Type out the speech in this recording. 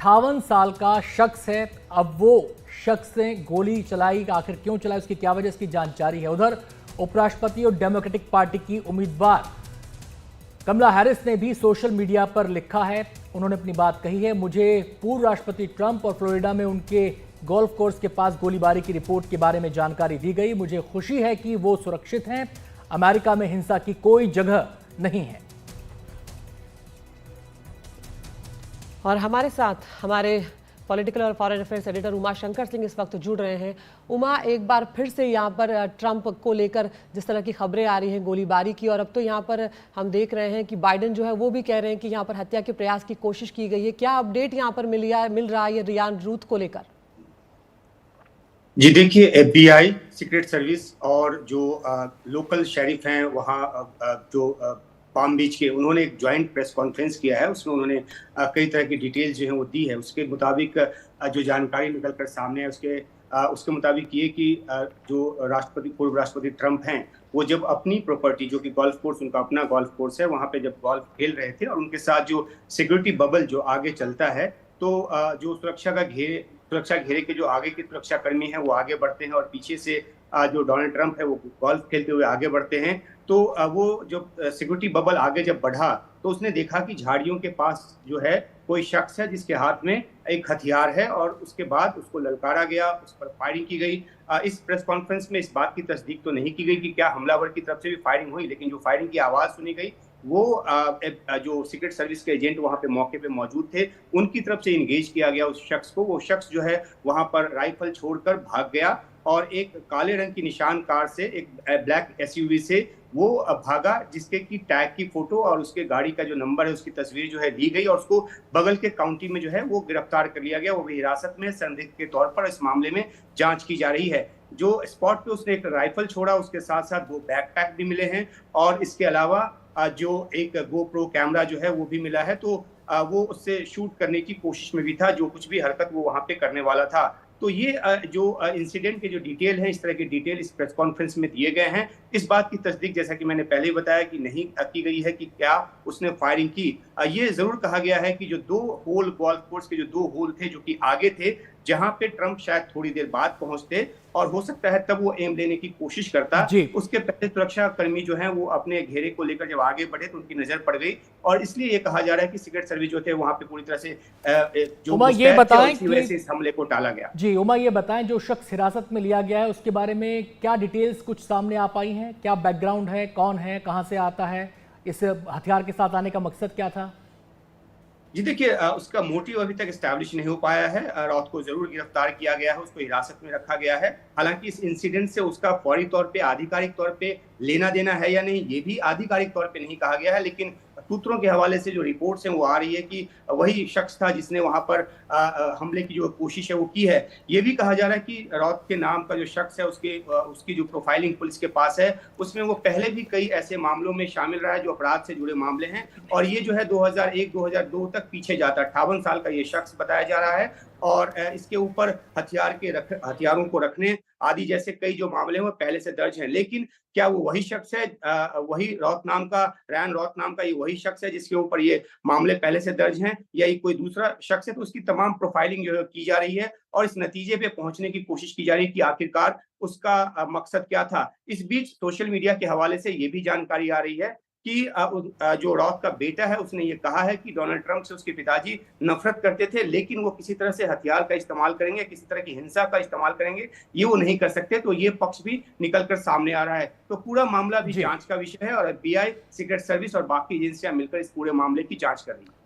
58 साल का शख्स है। अब वो शख्स ने गोली चलाई, आखिर क्यों चलाई, उसकी क्या वजह, इसकी जांच जारी है। उधर उपराष्ट्रपति और डेमोक्रेटिक पार्टी की उम्मीदवार कमला हैरिस ने भी सोशल मीडिया पर लिखा है, उन्होंने अपनी बात कही है। मुझे पूर्व राष्ट्रपति ट्रंप और फ्लोरिडा में उनके गोल्फ कोर्स के पास गोलीबारी की रिपोर्ट के बारे में जानकारी दी गई। मुझे खुशी है कि वो सुरक्षित हैं। अमेरिका में हिंसा की कोई जगह नहीं है। और हमारे साथ हमारे पॉलिटिकल और foreign affairs editor Uma Shankar Singh इस वक्त जुड़ रहे हैं। उमा, एक बार फिर से यहाँ पर ट्रंप को लेकर जिस तरह की खबरें आ रही हैं गोलीबारी की, और अब तो यहाँ पर हम देख रहे हैं कि बाइडेन जो है वो भी कह रहे हैं कि यहाँ पर हत्या के प्रयास की कोशिश की गई है। क्या अपडेट यहाँ पर मिल रहा है रियान रूथ को लेकर? जी देखिए, FBI, सीक्रेट सर्विस और जो लोकल शेरिफ हैं वहाँ जो पाम बीच के, उन्होंने एक ज्वाइंट प्रेस कॉन्फ्रेंस किया है। उसमें उन्होंने कई तरह की डिटेल्स जो हैं वो दी है। उसके मुताबिक जो जानकारी निकल कर सामने है उसके मुताबिक ये कि जो पूर्व राष्ट्रपति ट्रंप हैं, वो जब अपनी प्रॉपर्टी जो कि गोल्फ कोर्स, उनका अपना गोल्फ कोर्स है, वहाँ पे जब गोल्फ खेल रहे थे और उनके साथ जो सिक्योरिटी बबल जो आगे चलता है, तो जो सुरक्षा घेरे के जो आगे के सुरक्षा कर्मी हैं वो आगे बढ़ते हैं और पीछे से जो डोनाल्ड ट्रंप है वो गोल्फ खेलते हुए आगे बढ़ते हैं। तो वो जब सिक्योरिटी बबल आगे जब बढ़ा तो उसने देखा कि झाड़ियों के पास जो है कोई शख्स है जिसके हाथ में एक हथियार है, और उसके बाद उसको ललकारा गया, उस पर फायरिंग की गई। इस प्रेस कॉन्फ्रेंस में इस बात की तस्दीक तो नहीं की गई कि क्या हमलावर की तरफ से भी फायरिंग हुई, लेकिन जो फायरिंग की आवाज सुनी गई वो जो सीक्रेट सर्विस के एजेंट वहां पे मौके पे मौजूद थे, उनकी तरफ से इंगेज किया गया उस शख्स को। वो शख्स जो है वहां पर राइफल छोड़कर भाग गया और एक काले रंग की निशान कार से, एक ब्लैक SUV से वो भागा, जिसके की टैग की फोटो और उसके गाड़ी का जो नंबर है उसकी तस्वीर जो है ली गई और उसको बगल के काउंटी में जो है वो गिरफ्तार कर लिया गया। वो भी हिरासत में संदिग्ध के तौर पर इस मामले में जांच की जा रही है। जो स्पॉट पे उसने एक राइफल छोड़ा, उसके साथ साथ 2 बैकपैक भी मिले हैं और इसके अलावा जो एक GoPro कैमरा जो है वो भी मिला है। तो वो उससे शूट करने की कोशिश में भी था, जो कुछ भी हरकत वो वहां पे करने वाला था। तो ये जो इंसिडेंट के जो डिटेल है, इस तरह के डिटेल इस प्रेस कॉन्फ्रेंस में दिए गए हैं। इस बात की तस्दीक, जैसा कि मैंने पहले ही बताया, कि नहीं की गई है कि क्या उसने फायरिंग की। ये जरूर कहा गया है कि जो 2 होल गोल्फ कोर्स के जो 2 होल थे जो कि आगे थे, जहां पे ट्रंप शायद थोड़ी देर बाद पहुंचते और हो सकता है तब वो एम लेने की कोशिश करता, उसके पहले सुरक्षा कर्मी जो हैं वो अपने घेरे को लेकर जब आगे बढ़े तो उनकी नजर पड़ गई, और इसलिए ये कहा जा रहा है कि सीक्रेट सर्विस जो थे वहां पे पूरी तरह से जो उमा ये बताएं कि इस हमले को टाला गया। जी उमा, ये बताएं जो शख्स हिरासत में लिया गया है उसके बारे में क्या डिटेल्स कुछ सामने आ पाई हैं? क्या बैकग्राउंड है, कौन है, कहां से आता है, इस हथियार के साथ आने का मकसद क्या था? जी देखिए, उसका मोटिव अभी तक एस्टैब्लिश नहीं हो पाया है। राउत को जरूर गिरफ्तार किया गया है, उसको हिरासत में रखा गया है। हालांकि इस इंसिडेंट से उसका फौरी तौर पे, आधिकारिक तौर पे लेना देना है या नहीं, ये भी आधिकारिक तौर पे नहीं कहा गया है, लेकिन सूत्रों के हवाले से जो रिपोर्ट्स हैं वो आ रही है कि वही शख्स था जिसने वहां पर हमले की जो कोशिश है वो की है। ये भी कहा जा रहा है कि राउत के नाम का जो शख्स है उसकी जो प्रोफाइलिंग पुलिस के पास है, उसमें वो पहले भी कई ऐसे मामलों में शामिल रहा है जो अपराध से जुड़े मामले हैं, और ये जो है 2001-2002 तक पीछे जाता। 58 साल का ये शख्स बताया जा रहा है, और इसके ऊपर हथियारों को रखने आदि जैसे कई जो मामले हैं वो पहले से दर्ज हैं। लेकिन क्या वो वही शख्स है, वही रैन रॉथ नाम का ये वही शख्स है जिसके ऊपर ये मामले पहले से दर्ज हैं, या ये कोई दूसरा शख्स है? तो उसकी तमाम प्रोफाइलिंग जो है की जा रही है और इस नतीजे पे पहुंचने की कोशिश की जा रही है कि आखिरकार उसका मकसद क्या था। इस बीच सोशल मीडिया के हवाले से ये भी जानकारी आ रही है कि जो रॉथ का बेटा है उसने ये कहा है कि डोनाल्ड ट्रंप से उसके पिताजी नफरत करते थे, लेकिन वो किसी तरह से हथियार का इस्तेमाल करेंगे, किसी तरह की हिंसा का इस्तेमाल करेंगे, ये वो नहीं कर सकते। तो ये पक्ष भी निकलकर सामने आ रहा है। तो पूरा मामला भी जांच का विषय है और FBI, सीक्रेट सर्विस और बाकी एजेंसियां मिलकर इस पूरे मामले की जांच कर रही है।